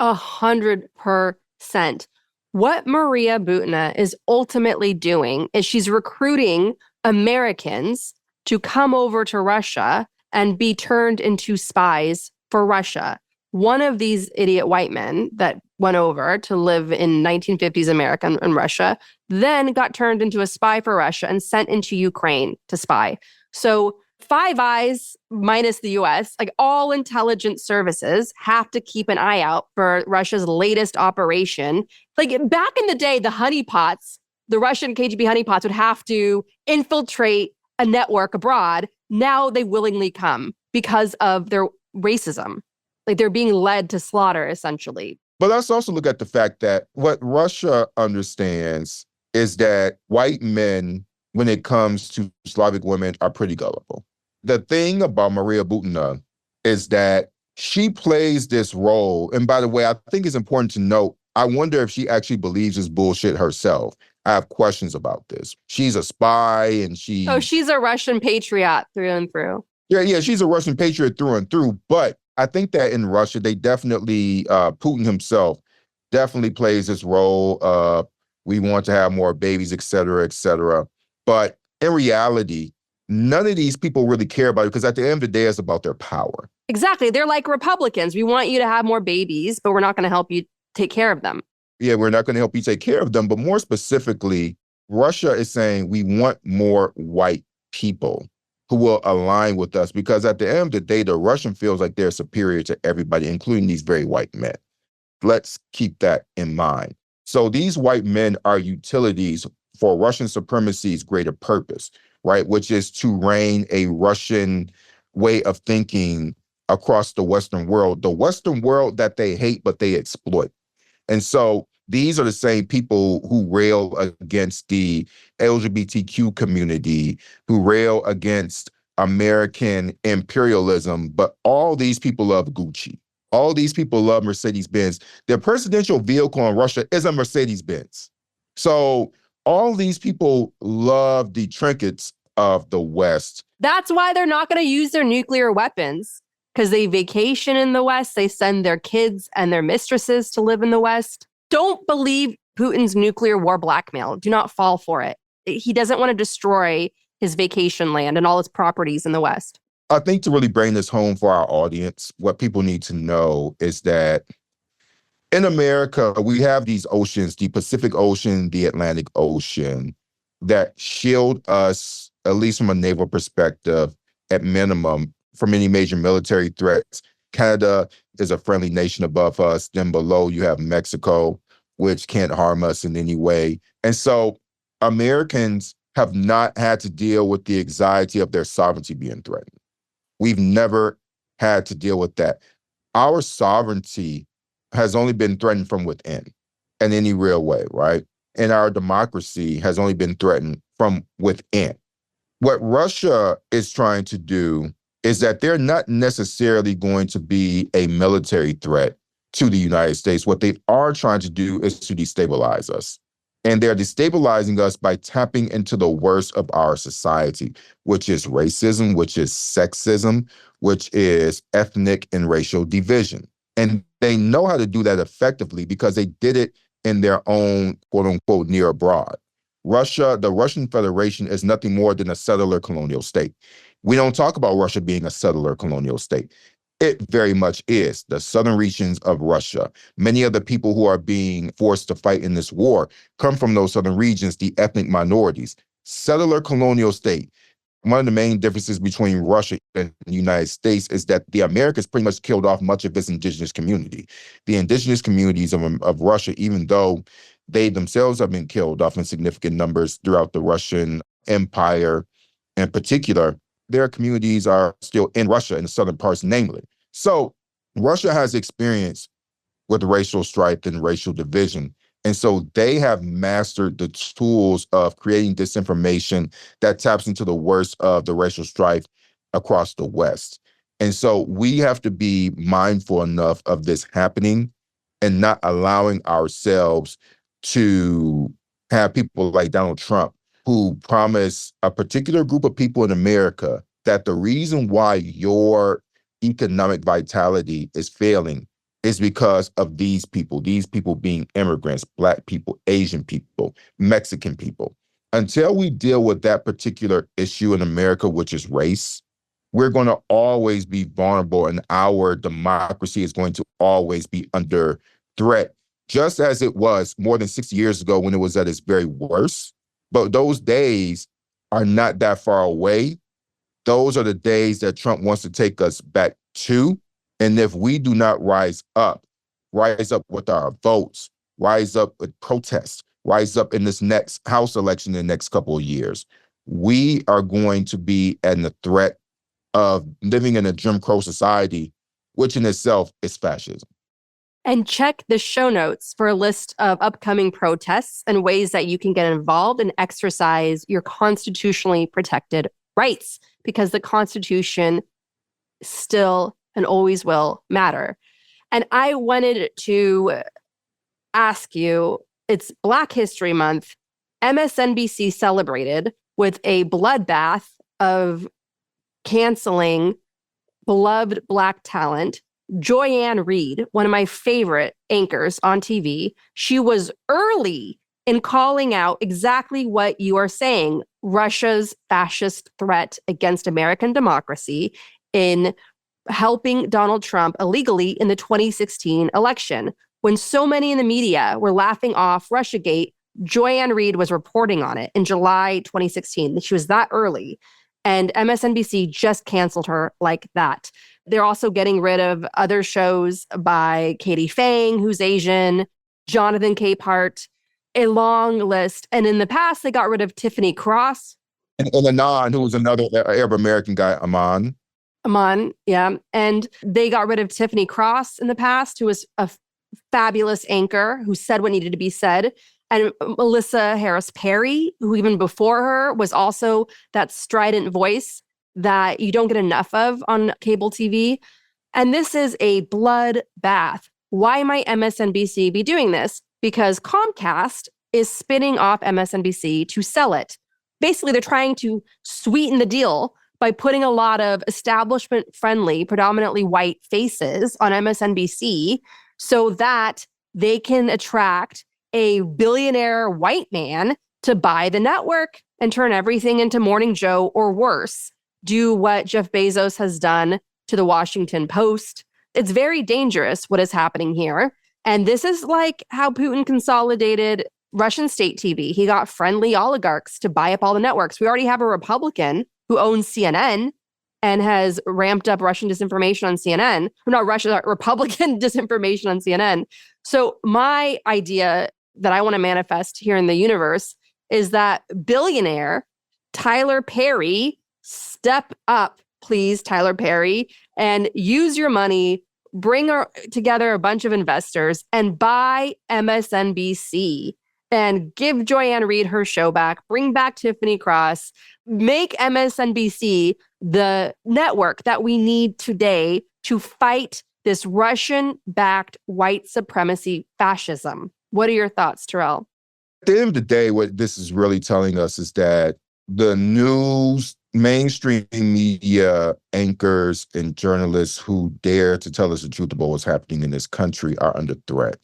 100%. What Maria Butina is ultimately doing is she's recruiting Americans to come over to Russia and be turned into spies for Russia. One of these idiot white men that went over to live in 1950s America and Russia then got turned into a spy for Russia and sent into Ukraine to spy. So Five Eyes minus the US, like all intelligence services have to keep an eye out for Russia's latest operation. Like back in the day, the honeypots, the Russian KGB honeypots would have to infiltrate a network abroad. Now they willingly come because of their racism. Like they're being led to slaughter, essentially. But let's also look at the fact that what Russia understands is that white men, when it comes to Slavic women, are pretty gullible. The thing about Maria Butina is that she plays this role. And by the way, I think it's important to note, I wonder if she actually believes this bullshit herself. I have questions about this. She's a spy and she's a Russian patriot through and through. Yeah, she's a Russian patriot through and through. But I think that in Russia, they definitely, Putin himself definitely plays this role of we want to have more babies, et cetera, et cetera. But in reality, none of these people really care about it because at the end of the day, it's about their power. Exactly. They're like Republicans. We want you to have more babies, but we're not going to help you take care of them. Yeah, we're not going to help you take care of them. But more specifically, Russia is saying we want more white people who will align with us because at the end of the day, the Russian feels like they're superior to everybody, including these very white men. Let's keep that in mind. So these white men are utilities for Russian supremacy's greater purpose, right? Which is to reign a Russian way of thinking across the Western world that they hate, but they exploit. And so these are the same people who rail against the LGBTQ community, who rail against American imperialism, but all these people love Gucci. All these people love Mercedes-Benz. Their presidential vehicle in Russia is a Mercedes-Benz. So all these people love the trinkets of the West. That's why they're not going to use their nuclear weapons, because they vacation in the West. They send their kids and their mistresses to live in the West. Don't believe Putin's nuclear war blackmail. Do not fall for it. He doesn't want to destroy his vacation land and all his properties in the West. I think to really bring this home for our audience, what people need to know is that in America, we have these oceans, the Pacific Ocean, the Atlantic Ocean, that shield us, at least from a naval perspective, at minimum, from any major military threats. Canada is a friendly nation above us. Then below, you have Mexico, which can't harm us in any way. And so Americans have not had to deal with the anxiety of their sovereignty being threatened. We've never had to deal with that. Our sovereignty has only been threatened from within in any real way, right? And our democracy has only been threatened from within. What Russia is trying to do is that they're not necessarily going to be a military threat to the United States. What they are trying to do is to destabilize us. And they're destabilizing us by tapping into the worst of our society, which is racism, which is sexism, which is ethnic and racial division. And they know how to do that effectively because they did it in their own, quote unquote, near abroad. Russia, the Russian Federation, is nothing more than a settler colonial state. We don't talk about Russia being a settler colonial state. It very much is. The southern regions of Russia. Many of the people who are being forced to fight in this war come from those southern regions, the ethnic minorities. Settler colonial state. One of the main differences between Russia and the United States is that the Americas pretty much killed off much of its indigenous community. The indigenous communities of Russia, even though they themselves have been killed off in significant numbers throughout the Russian Empire in particular, their communities are still in Russia, in the southern parts namely. So Russia has experience with racial strife and racial division. And so they have mastered the tools of creating disinformation that taps into the worst of the racial strife across the West. And so we have to be mindful enough of this happening and not allowing ourselves to have people like Donald Trump who promise a particular group of people in America that the reason why your economic vitality is failing is because of these people being immigrants, Black people, Asian people, Mexican people. Until we deal with that particular issue in America, which is race, we're going to always be vulnerable and our democracy is going to always be under threat, just as it was more than 60 years ago when it was at its very worst. But those days are not that far away. Those are the days that Trump wants to take us back to. And if we do not rise up with our votes, rise up with protests, rise up in this next House election in the next couple of years, we are going to be at the threat of living in a Jim Crow society, which in itself is fascism. And check the show notes for a list of upcoming protests and ways that you can get involved and exercise your constitutionally protected rights, because the Constitution still and always will matter. And I wanted to ask you, it's Black History Month. MSNBC celebrated with a bloodbath of canceling beloved Black talent, Joy-Ann Reid, one of my favorite anchors on TV. She was early in calling out exactly what you are saying, Russia's fascist threat against American democracy, in helping Donald Trump illegally in the 2016 election. When so many in the media were laughing off Russiagate, Joy-Ann Reid was reporting on it in July 2016. She was that early. And MSNBC just canceled her like that. They're also getting rid of other shows by Katie Phang, who's Asian, Jonathan Capehart, a long list. And in the past, they got rid of Tiffany Cross. And Anan, who was another Arab American guy, Aman, yeah. And they got rid of Tiffany Cross in the past, who was a fabulous anchor who said what needed to be said. And Melissa Harris Perry, who even before her was also that strident voice that you don't get enough of on cable TV. And this is a bloodbath. Why might MSNBC be doing this? Because Comcast is spinning off MSNBC to sell it. Basically, they're trying to sweeten the deal by putting a lot of establishment-friendly, predominantly white faces on MSNBC so that they can attract a billionaire white man to buy the network and turn everything into Morning Joe or worse. Do what Jeff Bezos has done to the Washington Post. It's very dangerous what is happening here. And this is like how Putin consolidated Russian state TV. He got friendly oligarchs to buy up all the networks. We already have a Republican who owns CNN and has ramped up Russian disinformation on CNN. Not Russia, Republican disinformation on CNN. So my idea that I want to manifest here in the universe is that billionaire Tyler Perry, step up, please, Tyler Perry, and use your money, bring together a bunch of investors and buy MSNBC and give Joanne Reid her show back, bring back Tiffany Cross, make MSNBC the network that we need today to fight this Russian-backed white supremacy fascism. What are your thoughts, Terrell? At the end of the day, what this is really telling us is that the news, mainstream media anchors and journalists who dare to tell us the truth about what's happening in this country are under threat.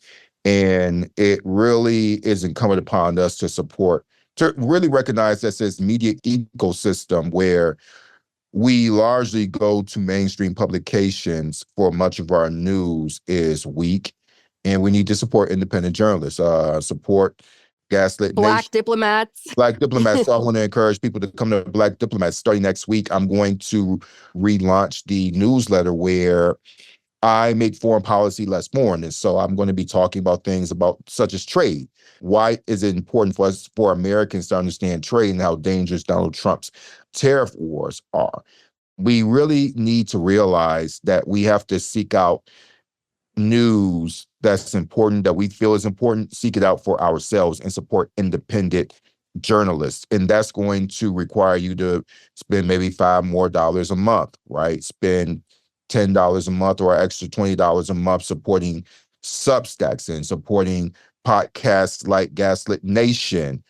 And it really is incumbent upon us to really recognize that this media ecosystem where we largely go to mainstream publications for much of our news is weak. And we need to support independent journalists, support Gaslit Black Nation. diplomats. Black diplomats. So I want to encourage people to come to Black Diplomats. Starting next week, I'm going to relaunch the newsletter where I make foreign policy less boring. And so I'm going to be talking about things such as trade. Why is it important for Americans to understand trade and how dangerous Donald Trump's tariff wars are? We really need to realize that we have to seek out news that's important, that we feel is important, seek it out for ourselves and support independent journalists. And that's going to require you to spend maybe $5 more a month, right? Spend $10 a month or extra $20 a month supporting Substacks and supporting podcasts like Gaslit Nation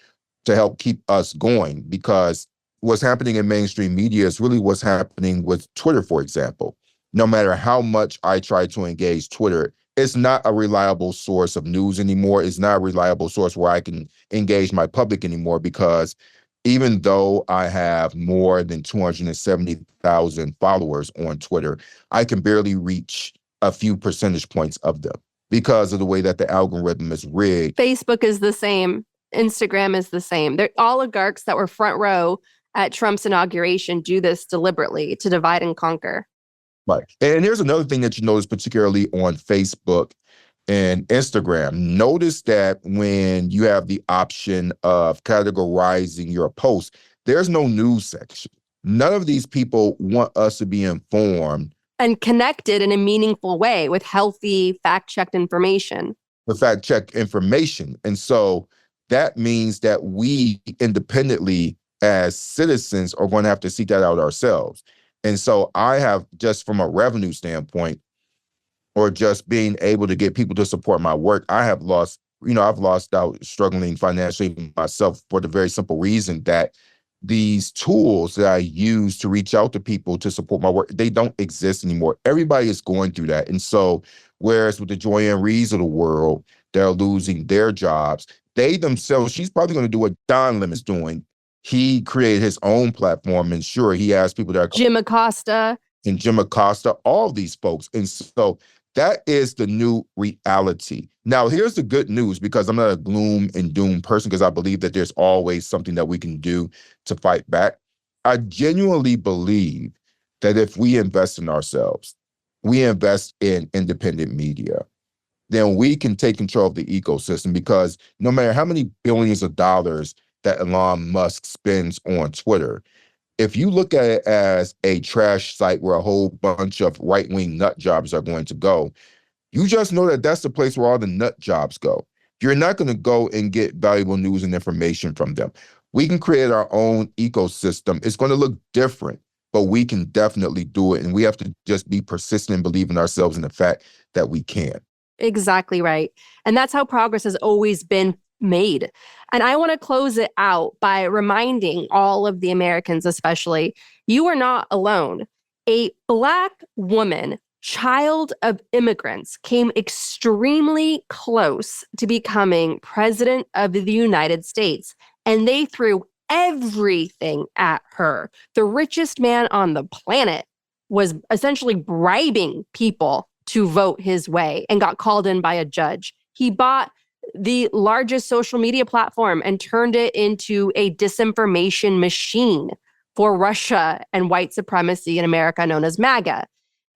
to help keep us going. Because what's happening in mainstream media is really what's happening with Twitter, for example. No matter how much I try to engage Twitter, it's not a reliable source of news anymore. It's not a reliable source where I can engage my public anymore, because even though I have more than 270,000 followers on Twitter, I can barely reach a few percentage points of them because of the way that the algorithm is rigged. Facebook is the same. Instagram is the same. They're oligarchs that were front row at Trump's inauguration do this deliberately to divide and conquer. Right. And here's another thing that you notice, particularly on Facebook and Instagram. Notice that when you have the option of categorizing your post, there's no news section. None of these people want us to be informed and connected in a meaningful way with healthy, fact-checked information. With fact-checked information. And so that means that we independently as citizens are going to have to seek that out ourselves. And so I have, just from a revenue standpoint, or just being able to get people to support my work, I've lost out struggling financially myself for the very simple reason that these tools that I use to reach out to people to support my work, they don't exist anymore. Everybody is going through that. And so, whereas with the Joanne Reids of the world, they're losing their jobs, they themselves, she's probably going to do what Don Lemon is doing. He created his own platform, and sure, he has people that are Jim Acosta, all these folks. And so that is the new reality. Now, here's the good news, because I'm not a gloom and doom person, because I believe that there's always something that we can do to fight back. I genuinely believe that if we invest in ourselves, we invest in independent media, then we can take control of the ecosystem, because no matter how many billions of dollars that Elon Musk spends on Twitter, if you look at it as a trash site where a whole bunch of right-wing nut jobs are going to go, you just know that that's the place where all the nut jobs go. You're not going to go and get valuable news and information from them. We can create our own ecosystem. It's going to look different, but we can definitely do it. And we have to just be persistent and believe in ourselves and the fact that we can. Exactly right. And that's how progress has always been made. And I want to close it out by reminding all of the Americans, especially, you are not alone. A Black woman child of immigrants, came extremely close to becoming president of the United States. And they threw everything at her. The richest man on the planet was essentially bribing people to vote his way and got called in by a judge. He bought the largest social media platform and turned it into a disinformation machine for Russia and white supremacy in America, known as MAGA.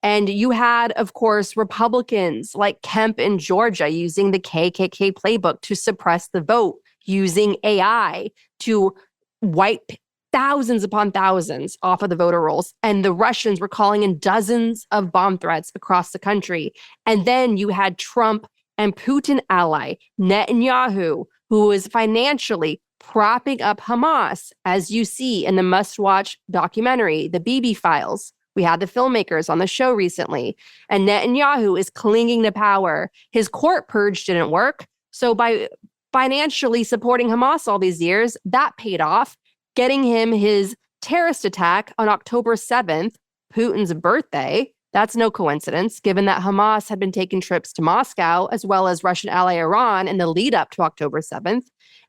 And you had, of course, Republicans like Kemp in Georgia using the KKK playbook to suppress the vote, using AI to wipe thousands upon thousands off of the voter rolls. And the Russians were calling in dozens of bomb threats across the country. And then you had Trump and Putin ally Netanyahu, who was financially propping up Hamas, as you see in the must-watch documentary, The Bibi Files. We had the filmmakers on the show recently, and Netanyahu is clinging to power. His court purge didn't work, so by financially supporting Hamas all these years, that paid off, getting him his terrorist attack on October 7th, Putin's birthday. That's no coincidence, given that Hamas had been taking trips to Moscow, as well as Russian ally Iran in the lead up to October 7th.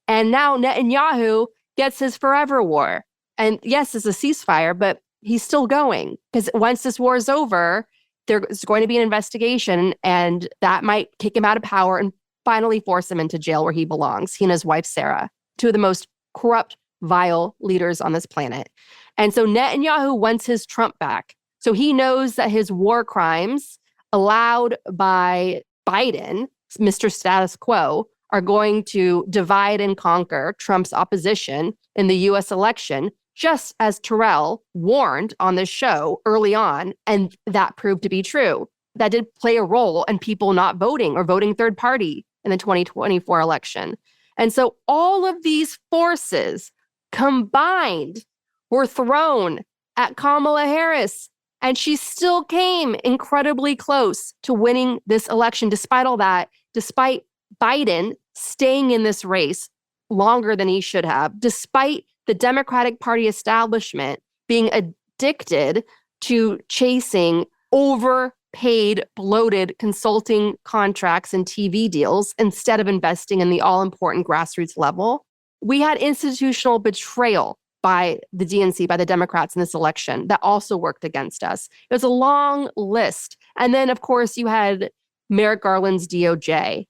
And now Netanyahu gets his forever war. And yes, it's a ceasefire, but he's still going, because once this war is over, there's going to be an investigation, and that might kick him out of power and finally force him into jail where he belongs. He and his wife, Sarah, two of the most corrupt, vile leaders on this planet. And so Netanyahu wants his Trump back. So he knows that his war crimes allowed by Biden, Mr. Status Quo, are going to divide and conquer Trump's opposition in the US election, just as Terrell warned on this show early on, and that proved to be true. That did play a role in people not voting or voting third party in the 2024 election. And so all of these forces combined were thrown at Kamala Harris, and she still came incredibly close to winning this election. Despite all that, despite Biden staying in this race longer than he should have, despite the Democratic Party establishment being addicted to chasing overpaid, bloated consulting contracts and TV deals instead of investing in the all-important grassroots level. We had institutional betrayal by the DNC, by the Democrats in this election that also worked against us. It was a long list. And then, of course, you had Merrick Garland's DOJ,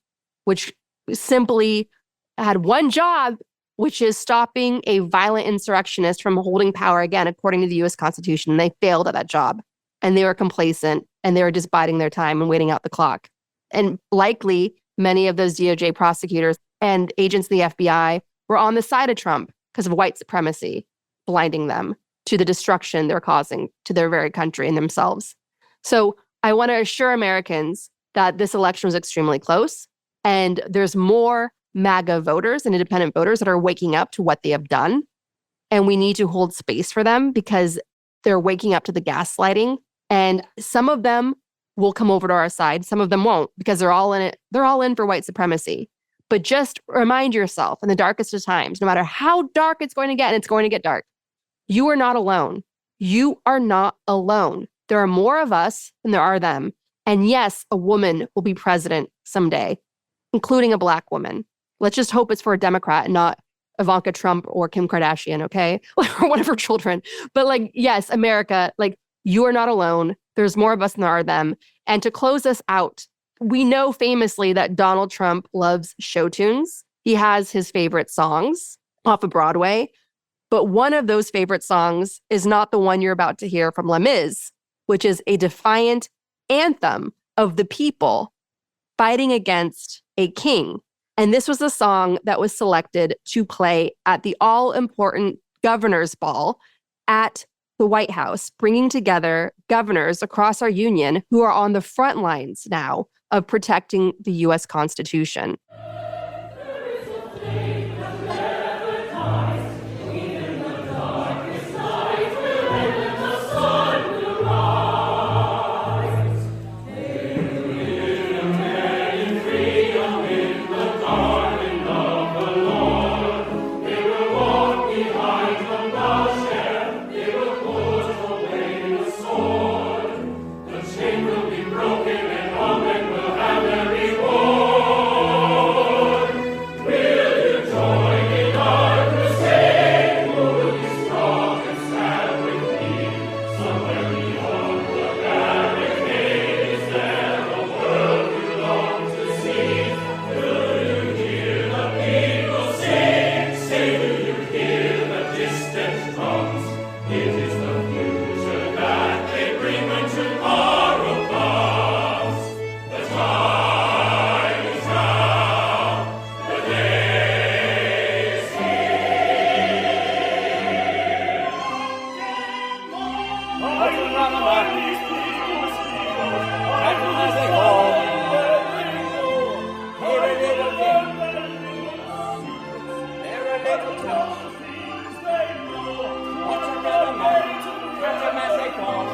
which simply had one job, which is stopping a violent insurrectionist from holding power again, according to the U.S. Constitution. And they failed at that job. And they were complacent, and they were just biding their time and waiting out the clock. And likely, many of those DOJ prosecutors and agents of the FBI were on the side of Trump because of white supremacy, blinding them to the destruction they're causing to their very country and themselves. So I want to assure Americans that this election was extremely close, and there's more MAGA voters and independent voters that are waking up to what they have done. And we need to hold space for them because they're waking up to the gaslighting. And some of them will come over to our side. Some of them won't, because they're all in it. They're all in for white supremacy. But just remind yourself in the darkest of times, no matter how dark it's going to get, and it's going to get dark, you are not alone. You are not alone. There are more of us than there are them. And yes, a woman will be president someday, including a Black woman. Let's just hope it's for a Democrat and not Ivanka Trump or Kim Kardashian, okay? Or one of her children. But yes, America, you are not alone. There's more of us than there are them. And to close us out, we know famously that Donald Trump loves show tunes. He has his favorite songs off of Broadway. But one of those favorite songs is not the one you're about to hear from Les Mis, which is a defiant anthem of the people fighting against a king. And this was a song that was selected to play at the all-important governor's ball at the White House, bringing together governors across our union who are on the front lines now of protecting the U.S. Constitution. Will be little touch. What's another man? Catch 'em as they fall.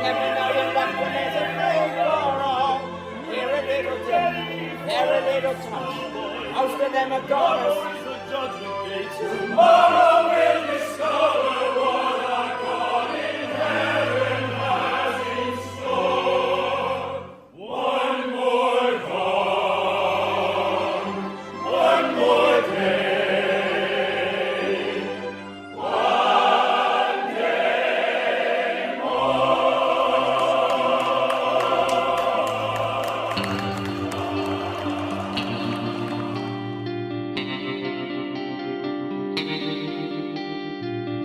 Every million weapon is a thing for all. Here a little tip, there a little touch. Most of them are goners. Tomorrow we'll discover what our God in heaven has in store. One more dawn, one more day, one day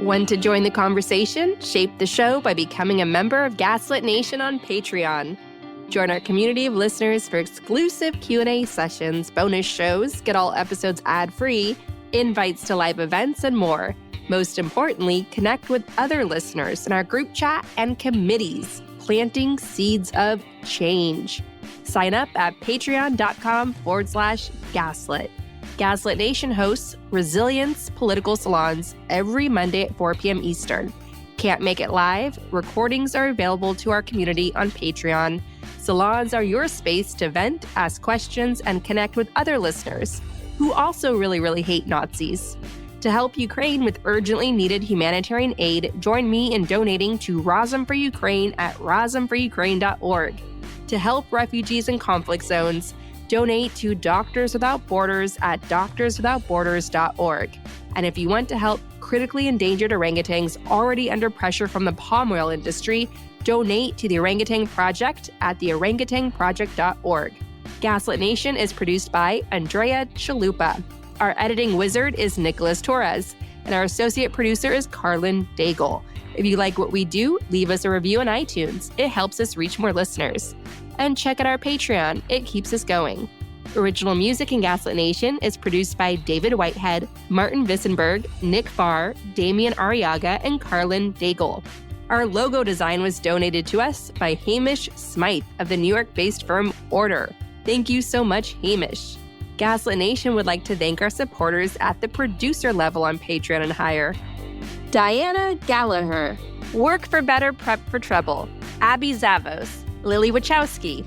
Want to join the conversation? Shape the show by becoming a member of Gaslit Nation on Patreon. Join our community of listeners for exclusive Q&A sessions, bonus shows, get all episodes ad-free, invites to live events, and more. Most importantly, connect with other listeners in our group chat and committees, planting seeds of change. Sign up at patreon.com/gaslit. Gaslit Nation hosts Resilience Political Salons every Monday at 4 p.m. Eastern. Can't make it live? Recordings are available to our community on Patreon. Salons are your space to vent, ask questions, and connect with other listeners who also really hate Nazis. To help Ukraine with urgently needed humanitarian aid, join me in donating to Razum for Ukraine at razumforukraine.org. To help refugees in conflict zones, donate to Doctors Without Borders at doctorswithoutborders.org. And if you want to help critically endangered orangutans already under pressure from the palm oil industry, donate to the Orangutan Project at theorangutanproject.org. Gaslit Nation is produced by Andrea Chalupa. Our editing wizard is Nicholas Torres, and our associate producer is Carlin Daigle. If you like what we do, leave us a review on iTunes. It helps us reach more listeners. And check out our Patreon. It keeps us going. Original music in Gaslit Nation is produced by David Whitehead, Martin Vissenberg, Nick Farr, Damian Arriaga, and Carlin Daigle. Our logo design was donated to us by Hamish Smythe of the New York-based firm Order. Thank you so much, Hamish. Gaslit Nation would like to thank our supporters at the producer level on Patreon and higher. Diana Gallagher, Work for Better, Prep for Trouble, Abby Zavos, Lily Wachowski,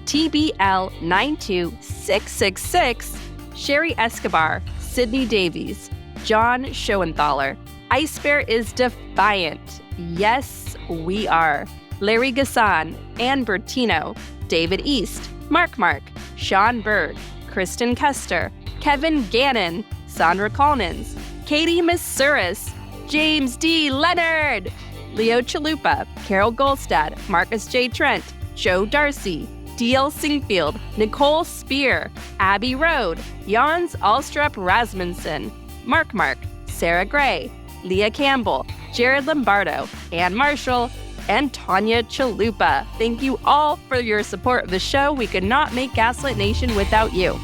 TBL 92666, Sherry Escobar, Sydney Davies, John Schoenthaler. Ice Bear is defiant. Yes, we are. Larry Gassan, Ann Bertino, David East, Mark, Sean Berg, Kristen Kester, Kevin Gannon, Sandra Collins, Katie Masuris, James D. Leonard, Leo Chalupa, Carol Goldstad, Marcus J. Trent, Joe Darcy, D.L. Singfield, Nicole Spear, Abby Rode, Jans Alstrup Rasmussen, Mark, Sarah Gray, Leah Campbell, Jared Lombardo, Ann Marshall, and Tanya Chalupa. Thank you all for your support of the show. We could not make Gaslit Nation without you.